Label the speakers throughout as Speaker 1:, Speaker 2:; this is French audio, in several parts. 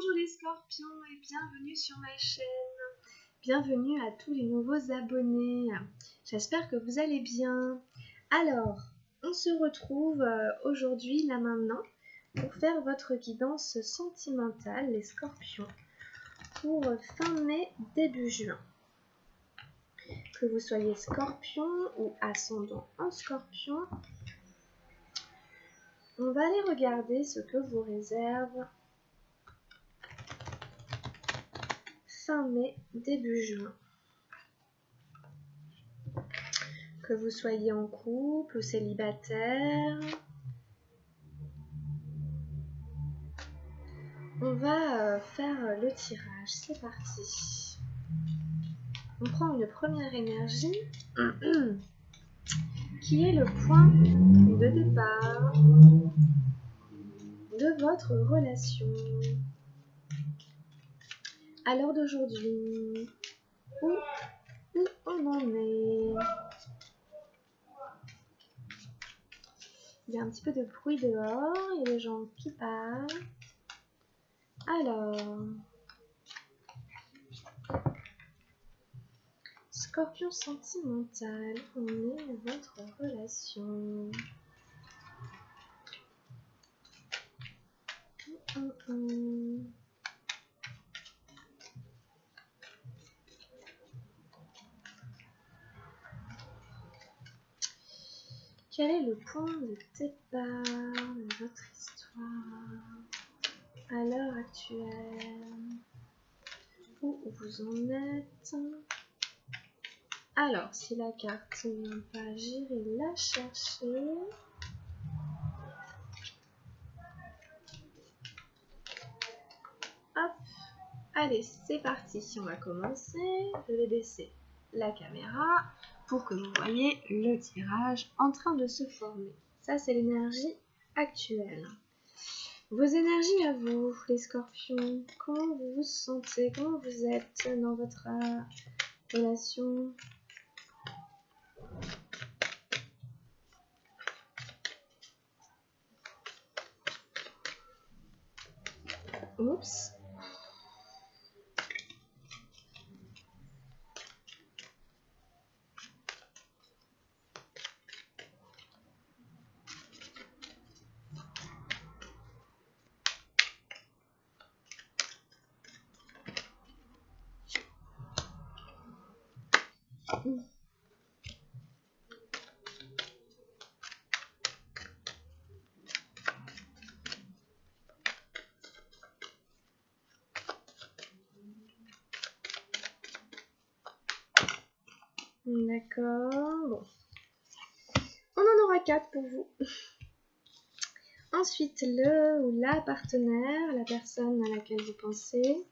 Speaker 1: Bonjour les scorpions et bienvenue sur ma chaîne. Bienvenue à tous les nouveaux abonnés. J'espère que vous allez bien. Alors, on se retrouve aujourd'hui, là maintenant, pour faire votre guidance sentimentale, les scorpions, pour fin mai, début juin. Que vous soyez scorpion ou ascendant en scorpion, on va aller regarder ce que vous réserve fin mai, début juin. Que vous soyez en couple ou célibataire, on va faire le tirage. C'est parti. On prend une première énergie qui est le point de départ de votre relation. À l'heure d'aujourd'hui, où on en est? Il y a un petit peu de bruit dehors, il y a des gens qui parlent. Alors, Scorpion sentimental, on est votre relation. Quel est le point de départ de votre histoire à l'heure actuelle? Où vous en êtes? Alors, si la carte ne vient pas, j'irai la chercher. Hop, allez, c'est parti. On va commencer. Je vais baisser la caméra pour que vous voyez le tirage en train de se former. Ça, c'est l'énergie actuelle. Vos énergies à vous, les scorpions. Comment vous vous sentez? Comment vous êtes dans votre relation? Oups. D'accord. Bon. On en aura 4 pour vous. Ensuite, le ou la partenaire, la personne à laquelle vous pensez.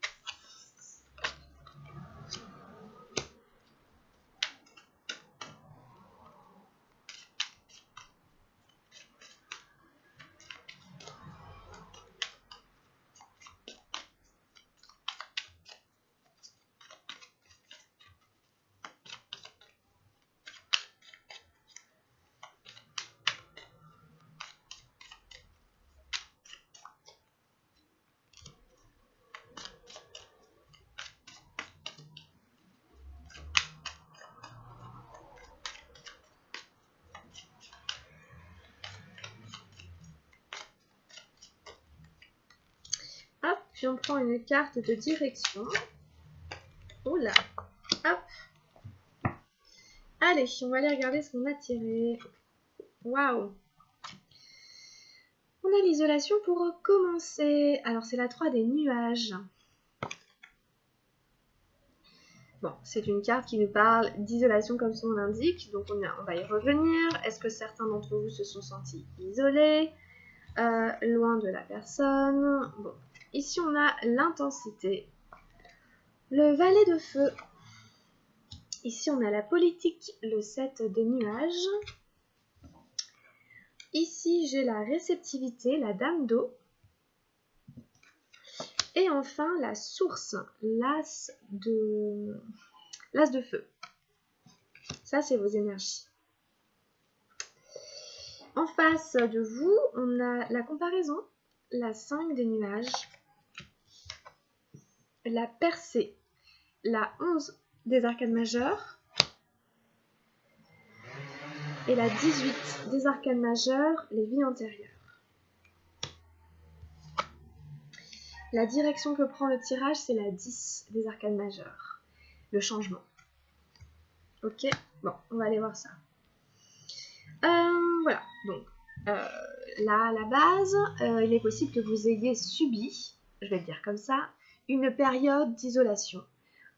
Speaker 1: Hop, puis on prend une carte de direction. Oula, hop. Allez, on va aller regarder ce qu'on a tiré. Waouh. On a l'isolation pour commencer. Alors, c'est la 3 des nuages. Bon, c'est une carte qui nous parle d'isolation comme son nom l'indique, donc on va y revenir. Est-ce que certains d'entre vous se sont sentis isolés, loin de la personne? Bon, ici on a l'intensité, le valet de feu. Ici on a la politique, le 7 des nuages. Ici j'ai la réceptivité, la dame d'eau. Et enfin la source, l'as de feu. Ça, c'est vos énergies. En face de vous, on a la comparaison, la 5 des nuages. la percée, la 11 des arcanes majeures et la 18 des arcanes majeures, les vies antérieures. La direction que prend le tirage, c'est la 10 des arcanes majeures, le changement. Ok, bon, on va aller voir ça. Voilà, donc là, à la base, il est possible que vous ayez subi, je vais le dire comme ça, une période d'isolation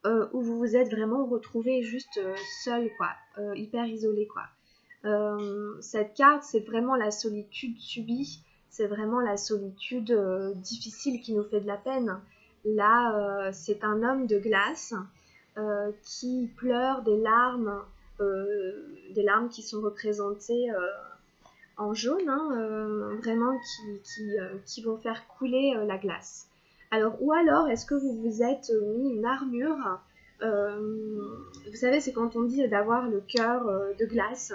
Speaker 1: où vous vous êtes vraiment retrouvé juste seul, quoi, hyper isolé, quoi. Cette carte, c'est vraiment la solitude subie, c'est vraiment la solitude difficile qui nous fait de la peine. Là, c'est un homme de glace qui pleure des larmes qui sont représentées en jaune, hein, vraiment qui vont faire couler la glace. Alors, ou alors, est-ce que vous vous êtes mis une armure vous savez, c'est quand on dit d'avoir le cœur de glace.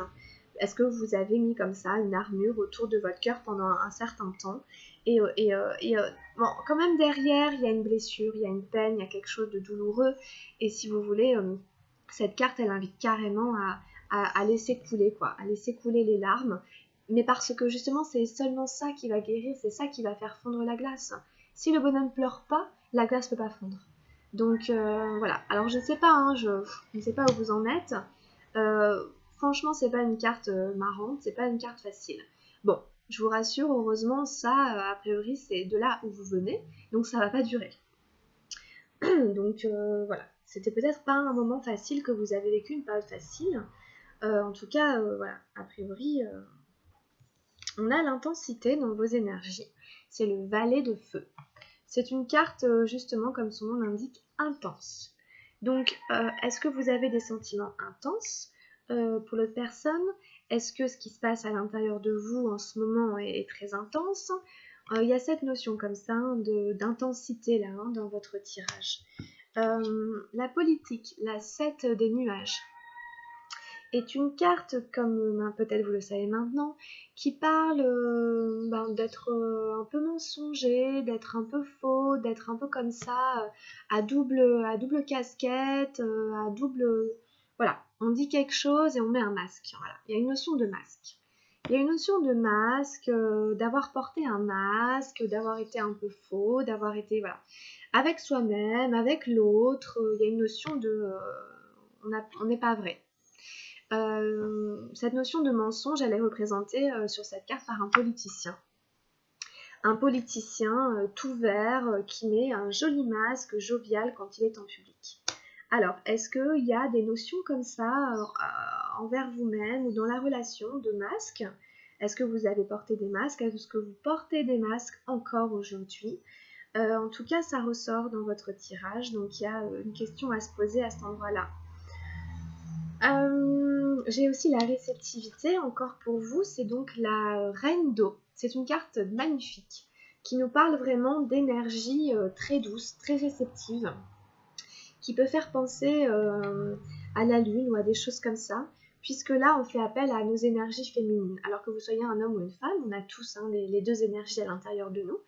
Speaker 1: Est-ce que vous avez mis comme ça une armure autour de votre cœur pendant un certain temps bon, quand même derrière, il y a une blessure, il y a une peine, il y a quelque chose de douloureux. Et si vous voulez, cette carte, elle invite carrément à laisser couler, quoi, à laisser couler les larmes. Mais parce que justement, c'est seulement ça qui va guérir, c'est ça qui va faire fondre la glace. Si le bonhomme pleure pas, la glace ne peut pas fondre. Donc voilà, alors je sais pas, hein, je ne sais pas où vous en êtes. Franchement, c'est pas une carte marrante, c'est pas une carte facile. Bon, je vous rassure, heureusement, ça, a priori, c'est de là où vous venez, donc ça va pas durer. Donc voilà, c'était peut-être pas un moment facile que vous avez vécu, une période facile. En tout cas, voilà, a priori, on a l'intensité dans vos énergies. C'est le valet de feu. C'est une carte, justement, comme son nom l'indique, intense. Donc, est-ce que vous avez des sentiments intenses pour l'autre personne? Est-ce que ce qui se passe à l'intérieur de vous en ce moment est très intense? Il y a cette notion comme ça d'intensité là dans votre tirage. La politique, la 7 des nuages, est une carte, comme peut-être vous le savez maintenant, qui parle d'être un peu mensonger, d'être un peu faux, d'être un peu comme ça, à double casquette, à double... Voilà, on dit quelque chose et on met un masque. Voilà. Il y a une notion de masque. Il y a une notion de masque, d'avoir porté un masque, d'avoir été un peu faux, d'avoir été... Voilà. Avec soi-même, avec l'autre, il y a une notion de... on n'est pas vrai. Cette notion de mensonge, elle est représentée sur cette carte par un politicien. Un politicien tout vert qui met un joli masque jovial quand il est en public. Alors, est-ce qu'il y a des notions comme ça envers vous-même ou dans la relation de masque? Est-ce que vous avez porté des masques? Est-ce que vous portez des masques encore aujourd'hui? En tout cas, ça ressort dans votre tirage, donc il y a une question à se poser à cet endroit-là. J'ai aussi la réceptivité encore pour vous, c'est donc la reine d'eau. C'est une carte magnifique qui nous parle vraiment d'énergie très douce, très réceptive, qui peut faire penser à la lune ou à des choses comme ça, puisque là on fait appel à nos énergies féminines. Alors que vous soyez un homme ou une femme, on a tous les deux énergies à l'intérieur de nous.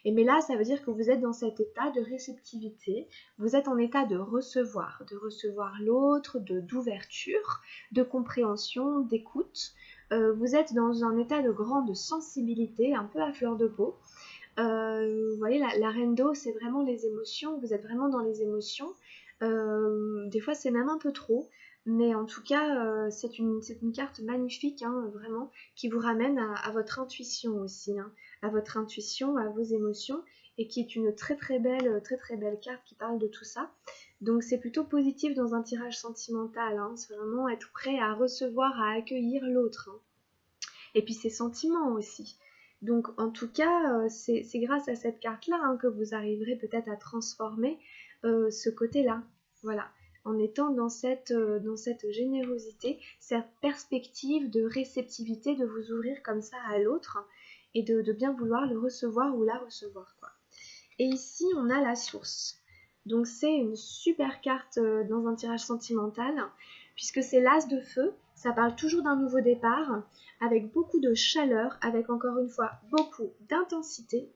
Speaker 1: Mais là, ça veut dire que vous êtes dans cet état de réceptivité, vous êtes en état de recevoir l'autre, d'ouverture, de compréhension, d'écoute. Vous êtes dans un état de grande sensibilité, un peu à fleur de peau. Vous voyez, la reine d'eau, c'est vraiment les émotions, vous êtes vraiment dans les émotions. Des fois, c'est même un peu trop. Mais en tout cas, c'est une carte magnifique, hein, vraiment, qui vous ramène à votre intuition aussi, hein, à votre intuition, à vos émotions, et qui est une très très belle carte qui parle de tout ça. Donc c'est plutôt positif dans un tirage sentimental, hein, c'est vraiment être prêt à recevoir, à accueillir l'autre, hein. Et puis ses sentiments aussi. Donc en tout cas, c'est grâce à cette carte-là, hein, que vous arriverez peut-être à transformer ce côté-là. Voilà, en étant dans cette générosité, cette perspective de réceptivité, de vous ouvrir comme ça à l'autre et de bien vouloir le recevoir ou la recevoir, quoi. Et ici, on a la source. Donc c'est une super carte dans un tirage sentimental, puisque c'est l'as de feu, ça parle toujours d'un nouveau départ, avec beaucoup de chaleur, avec encore une fois beaucoup d'intensité,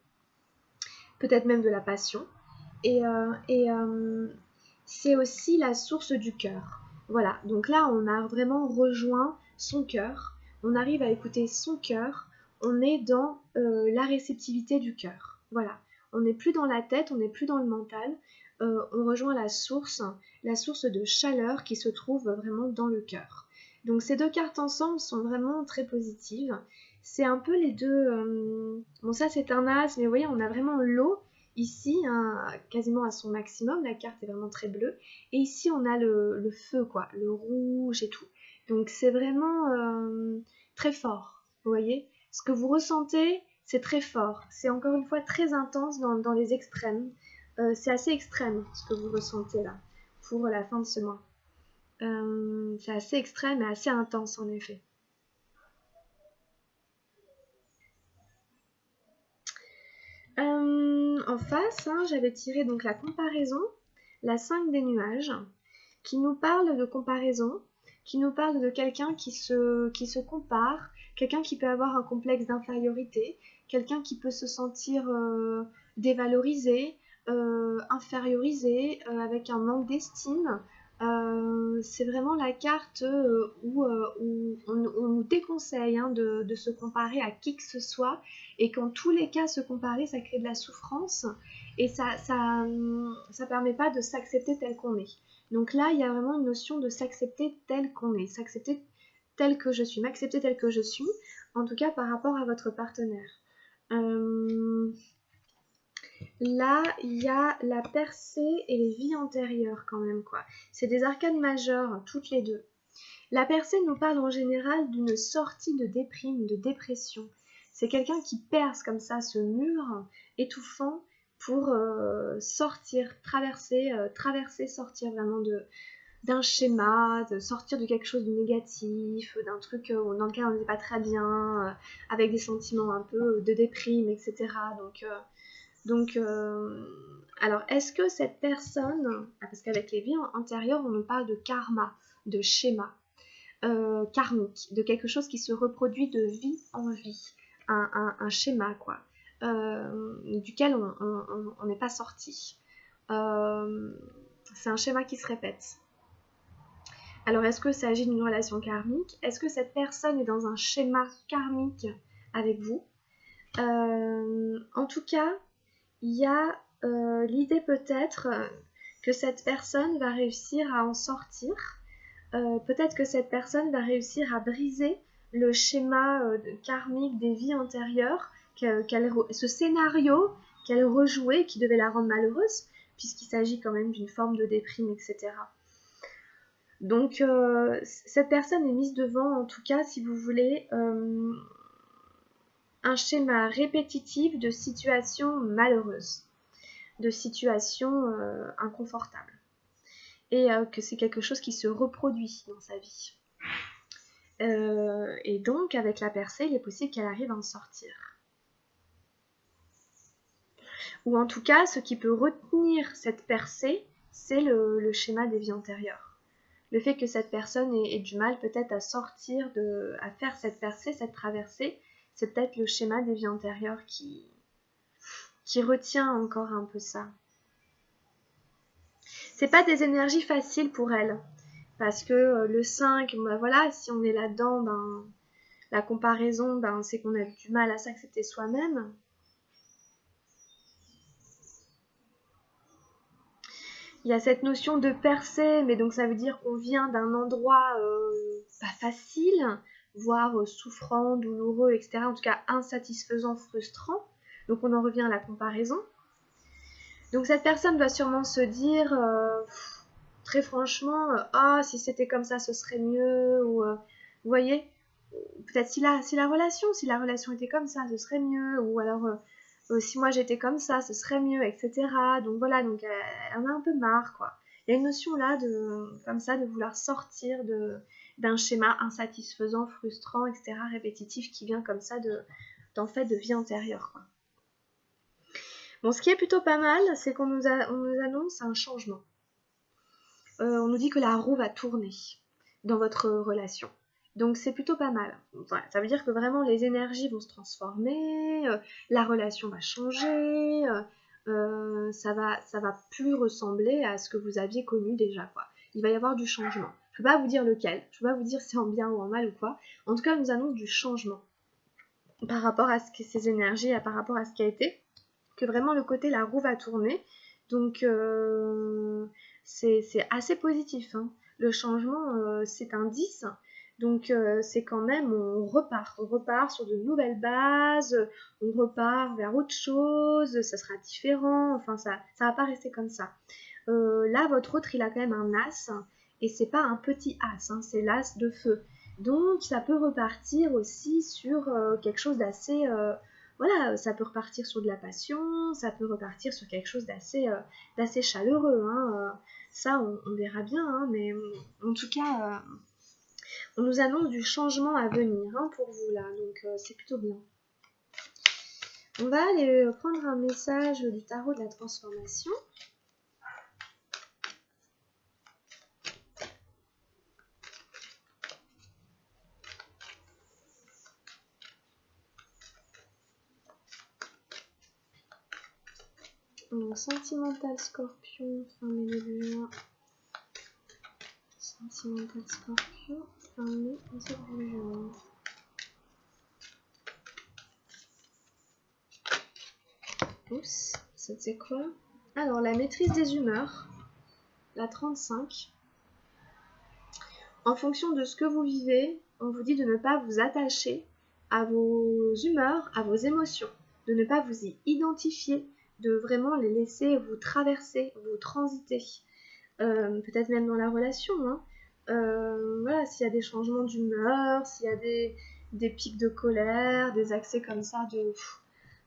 Speaker 1: peut-être même de la passion. c'est aussi la source du cœur. Voilà, donc là on a vraiment rejoint son cœur, on arrive à écouter son cœur, on est dans la réceptivité du cœur. Voilà, on n'est plus dans la tête, on n'est plus dans le mental, on rejoint la source de chaleur qui se trouve vraiment dans le cœur. Donc ces deux cartes ensemble sont vraiment très positives. C'est un peu les deux... bon ça c'est un as, mais vous voyez on a vraiment l'eau ici, hein, quasiment à son maximum, la carte est vraiment très bleue. Et ici on a le feu, quoi, le rouge et tout. Donc c'est vraiment très fort, vous voyez. Ce que vous ressentez, c'est très fort. C'est encore une fois très intense dans les extrêmes. C'est assez extrême ce que vous ressentez là, pour la fin de ce mois. C'est assez extrême et assez intense en effet. En face, hein, j'avais tiré donc la comparaison, la 5 des nuages, qui nous parle de comparaison, qui nous parle de quelqu'un qui se compare, quelqu'un qui peut avoir un complexe d'infériorité, quelqu'un qui peut se sentir dévalorisé, infériorisé, avec un manque d'estime. C'est vraiment la carte où on nous déconseille hein, de se comparer à qui que ce soit, et qu'en tous les cas se comparer ça crée de la souffrance et ça permet pas de s'accepter tel qu'on est. Donc là il y a vraiment une notion de s'accepter tel qu'on est, s'accepter tel que je suis, m'accepter tel que je suis, en tout cas par rapport à votre partenaire. Là, il y a la percée et les vies antérieures quand même, quoi. C'est des arcanes majeures, toutes les deux. La percée nous parle en général d'une sortie de déprime, de dépression. C'est quelqu'un qui perce comme ça ce mur étouffant pour sortir, traverser, sortir vraiment d'un schéma, de sortir de quelque chose de négatif, d'un truc dans lequel on n'est pas très bien, avec des sentiments un peu de déprime, etc. Alors, est-ce que cette personne, parce qu'avec les vies antérieures, on nous parle de karma, de schéma karmique, de quelque chose qui se reproduit de vie en vie, un schéma, quoi, duquel on n'est pas sorti. C'est un schéma qui se répète. Alors, est-ce que il s'agit d'une relation karmique? Est-ce que cette personne est dans un schéma karmique avec vous? En tout cas, il y a l'idée peut-être que cette personne va réussir à en sortir. Peut-être que cette personne va réussir à briser le schéma karmique des vies antérieures, ce scénario qu'elle rejouait qui devait la rendre malheureuse, puisqu'il s'agit quand même d'une forme de déprime, etc. Donc cette personne est mise devant, en tout cas, si vous voulez, un schéma répétitif de situations malheureuses, de situations inconfortables. Et que c'est quelque chose qui se reproduit dans sa vie. Et donc, avec la percée, il est possible qu'elle arrive à en sortir. Ou en tout cas, ce qui peut retenir cette percée, c'est le schéma des vies antérieures. Le fait que cette personne ait du mal peut-être à sortir, à faire cette percée, cette traversée, c'est peut-être le schéma des vies antérieures qui retient encore un peu ça. C'est pas des énergies faciles pour elle. Parce que le 5, ben voilà, si on est là-dedans, ben, la comparaison, ben, c'est qu'on a du mal à s'accepter soi-même. Il y a cette notion de percée, mais donc ça veut dire qu'on vient d'un endroit pas facile, voire souffrant, douloureux, etc. En tout cas insatisfaisant, frustrant. Donc on en revient à la comparaison. Donc cette personne va sûrement se dire, très franchement, ah, si c'était comme ça, ce serait mieux, ou vous voyez, peut-être si la relation était comme ça, ce serait mieux, ou alors si moi j'étais comme ça, ce serait mieux, etc. Donc voilà, donc elle en a un peu marre, quoi. Il y a une notion là comme ça, de vouloir sortir d'un schéma insatisfaisant, frustrant, etc., répétitif, qui vient comme ça d'en fait de vie antérieure, quoi. Bon, ce qui est plutôt pas mal, c'est qu'on nous annonce un changement. On nous dit que la roue va tourner dans votre relation. Donc c'est plutôt pas mal. Voilà, ça veut dire que vraiment les énergies vont se transformer, la relation va changer, ça va plus ressembler à ce que vous aviez connu déjà, quoi. Il va y avoir du changement. Je ne peux pas vous dire lequel, je ne peux pas vous dire si c'est en bien ou en mal ou quoi. En tout cas, elle nous annonce du changement par rapport à ces énergies, par rapport à ce qui a été, que vraiment le côté la roue va tourner. Donc c'est assez positif, hein. Le changement, c'est un 10. Donc c'est quand même, on repart sur de nouvelles bases, on repart vers autre chose, ça sera différent, enfin ça va pas rester comme ça. Là, votre autre, il a quand même un as, et c'est pas un petit as, hein, c'est l'as de feu. Donc ça peut repartir aussi sur quelque chose d'assez... voilà, ça peut repartir sur de la passion, ça peut repartir sur quelque chose d'assez chaleureux, hein. Ça, on verra bien, hein, mais en tout cas, on nous annonce du changement à venir, hein, pour vous, là, donc c'est plutôt bien. On va aller prendre un message du tarot de la transformation. Donc, sentimental scorpion, fin mai début juin. Sentimental scorpion, fin mai début juin. Oups, c'était quoi? Alors, la maîtrise des humeurs, la 35. En fonction de ce que vous vivez, on vous dit de ne pas vous attacher à vos humeurs, à vos émotions, de ne pas vous y identifier, de vraiment les laisser vous traverser, vous transiter. Peut-être même dans la relation, hein. Voilà, s'il y a des changements d'humeur, s'il y a des pics de colère, des accès comme ça de...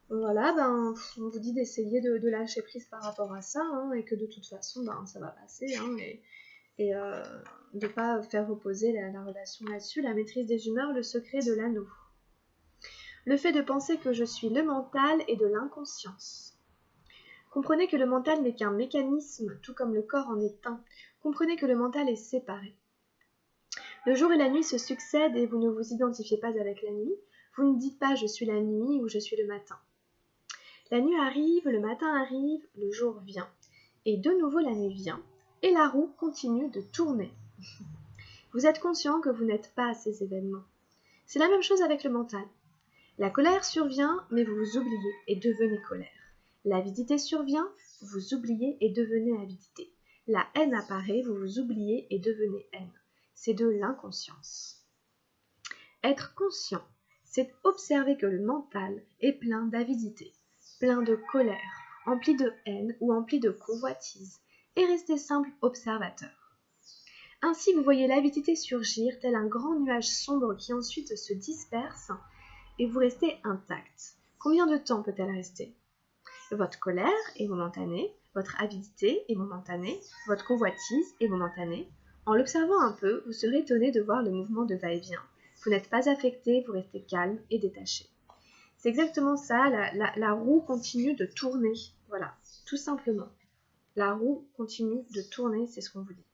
Speaker 1: Voilà, ben, on vous dit d'essayer de lâcher prise par rapport à ça, hein, et que de toute façon, ben, ça va passer, hein, et de ne pas faire reposer la relation là-dessus. La maîtrise des humeurs, le secret de l'anneau. Le fait de penser que je suis le mental et de l'inconscience. Comprenez que le mental n'est qu'un mécanisme, tout comme le corps en est un. Comprenez que le mental est séparé. Le jour et la nuit se succèdent et vous ne vous identifiez pas avec la nuit. Vous ne dites pas je suis la nuit ou je suis le matin. La nuit arrive, le matin arrive, le jour vient. Et de nouveau la nuit vient, et la roue continue de tourner. Vous êtes conscient que vous n'êtes pas ces événements. C'est la même chose avec le mental. La colère survient, mais vous vous oubliez et devenez colère. L'avidité survient, vous vous oubliez et devenez avidité. La haine apparaît, vous vous oubliez et devenez haine. C'est de l'inconscience. Être conscient, c'est observer que le mental est plein d'avidité, plein de colère, empli de haine ou empli de convoitise, et rester simple observateur. Ainsi, vous voyez l'avidité surgir tel un grand nuage sombre qui ensuite se disperse et vous restez intact. Combien de temps peut-elle rester? Votre colère est momentanée, votre avidité est momentanée, votre convoitise est momentanée. En l'observant un peu, vous serez étonné de voir le mouvement de va-et-vient. Vous n'êtes pas affecté, vous restez calme et détaché. C'est exactement ça, la roue continue de tourner. Voilà, tout simplement. La roue continue de tourner, c'est ce qu'on vous dit.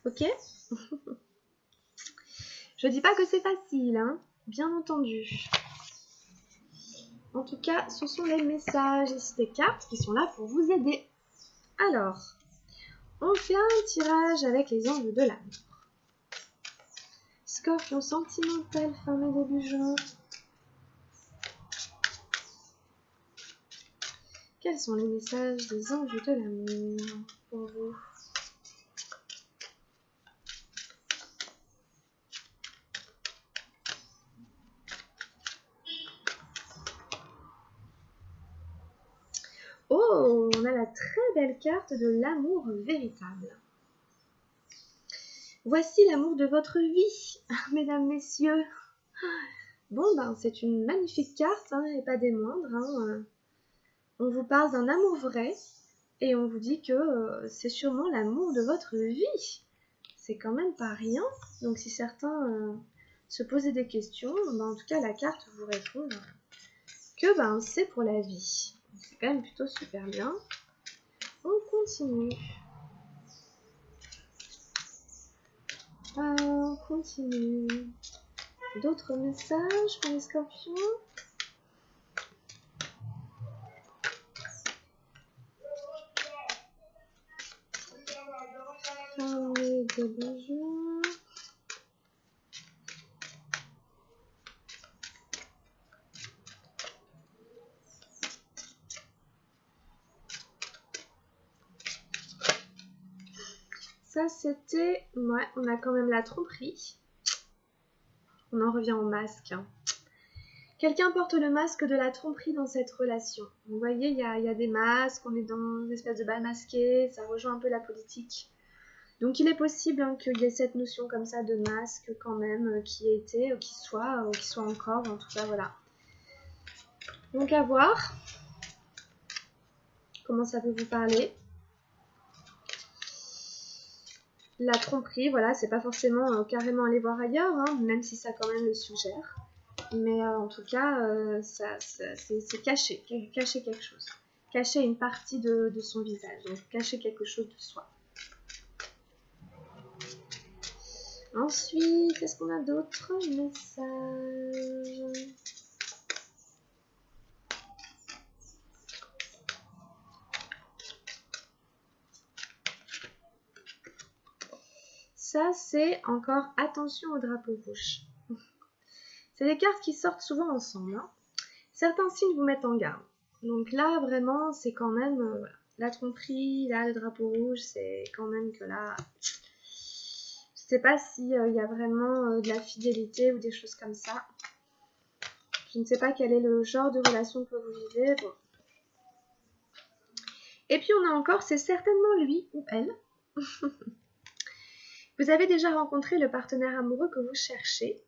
Speaker 1: Ok? Je dis pas que c'est facile, hein, bien entendu. En tout cas, ce sont les messages ici des cartes qui sont là pour vous aider. Alors, on fait un tirage avec les anges de l'amour. Scorpion sentimental, fin mai début juin. Quels sont les messages des anges de l'amour pour vous? Oh, on a la très belle carte de l'amour véritable. Voici l'amour de votre vie, mesdames, messieurs. Bon, ben, c'est une magnifique carte, hein, et pas des moindres. Hein. On vous parle d'un amour vrai, et on vous dit que c'est sûrement l'amour de votre vie. C'est quand même pas rien. Donc si certains se posaient des questions, ben, en tout cas la carte vous répond que ben, c'est pour la vie. C'est quand même plutôt super bien. On continue. On continue. D'autres messages pour les scorpions? parler de bonjour. Ça c'était... Ouais, on a quand même la tromperie. On en revient au masque. Quelqu'un porte le masque de la tromperie dans cette relation. Vous voyez, il y a des masques, on est dans une espèce de bal masqué, ça rejoint un peu la politique. Donc il est possible qu'il y ait cette notion comme ça de masque quand même, qui ait été, ou qui soit encore, en tout cas voilà. Donc à voir comment ça peut vous parler. La tromperie, voilà, c'est pas forcément carrément aller voir ailleurs, hein, même si ça quand même le suggère. Mais en tout cas, c'est cacher quelque chose. Cacher une partie de son visage, donc cacher quelque chose de soi. Ensuite, qu'est-ce qu'on a d'autre? Message. Ça, c'est encore attention au drapeau rouge. C'est des cartes qui sortent souvent ensemble. Hein. Certains signes vous mettent en garde. Donc là, vraiment, c'est quand même voilà. La tromperie, là, le drapeau rouge, c'est quand même que là, je sais pas s'il y a vraiment de la fidélité ou des choses comme ça. Je ne sais pas quel est le genre de relation que vous vivez. Bon. Et puis on a encore, c'est certainement lui ou elle. Vous avez déjà rencontré le partenaire amoureux que vous cherchez.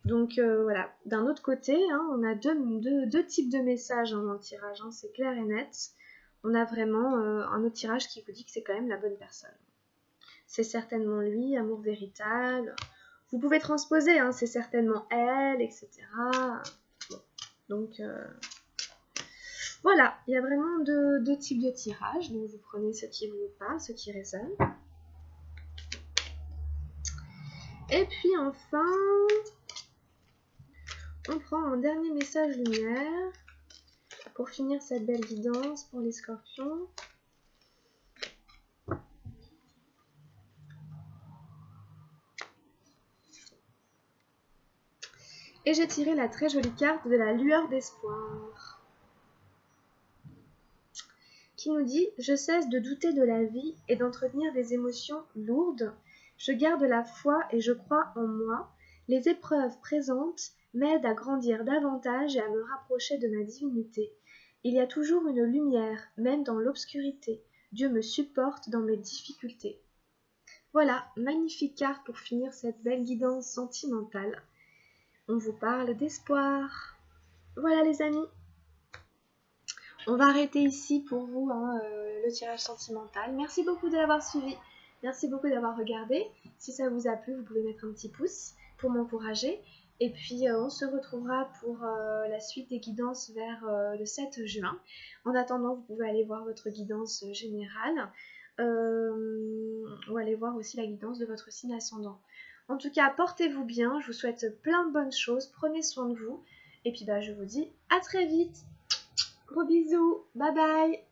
Speaker 1: Donc voilà, d'un autre côté, hein, on a deux types de messages dans le tirage, hein, c'est clair et net. On a vraiment un autre tirage qui vous dit que c'est quand même la bonne personne. C'est certainement lui, amour véritable. Vous pouvez transposer, hein, c'est certainement elle, etc. Bon, donc voilà, il y a vraiment deux types de tirages, donc vous prenez ce qui vous parle, ce qui résonne. Et puis enfin, on prend un dernier message lumière pour finir cette belle guidance pour les scorpions. Et j'ai tiré la très jolie carte de la lueur d'espoir, qui nous dit « Je cesse de douter de la vie et d'entretenir des émotions lourdes. Je garde la foi et je crois en moi. Les épreuves présentes m'aident à grandir davantage et à me rapprocher de ma divinité. Il y a toujours une lumière, même dans l'obscurité. Dieu me supporte dans mes difficultés. » Voilà, magnifique carte pour finir cette belle guidance sentimentale. On vous parle d'espoir. Voilà les amis. On va arrêter ici pour vous hein, le tirage sentimental. Merci beaucoup de l'avoir suivi. Merci beaucoup d'avoir regardé. Si ça vous a plu, vous pouvez mettre un petit pouce pour m'encourager. Et puis on se retrouvera pour la suite des guidances vers le 7 juin. En attendant, vous pouvez aller voir votre guidance générale ou aller voir aussi la guidance de votre signe ascendant. En tout cas, portez-vous bien. Je vous souhaite plein de bonnes choses. Prenez soin de vous. Et puis je vous dis à très vite. Gros bisous, bye bye.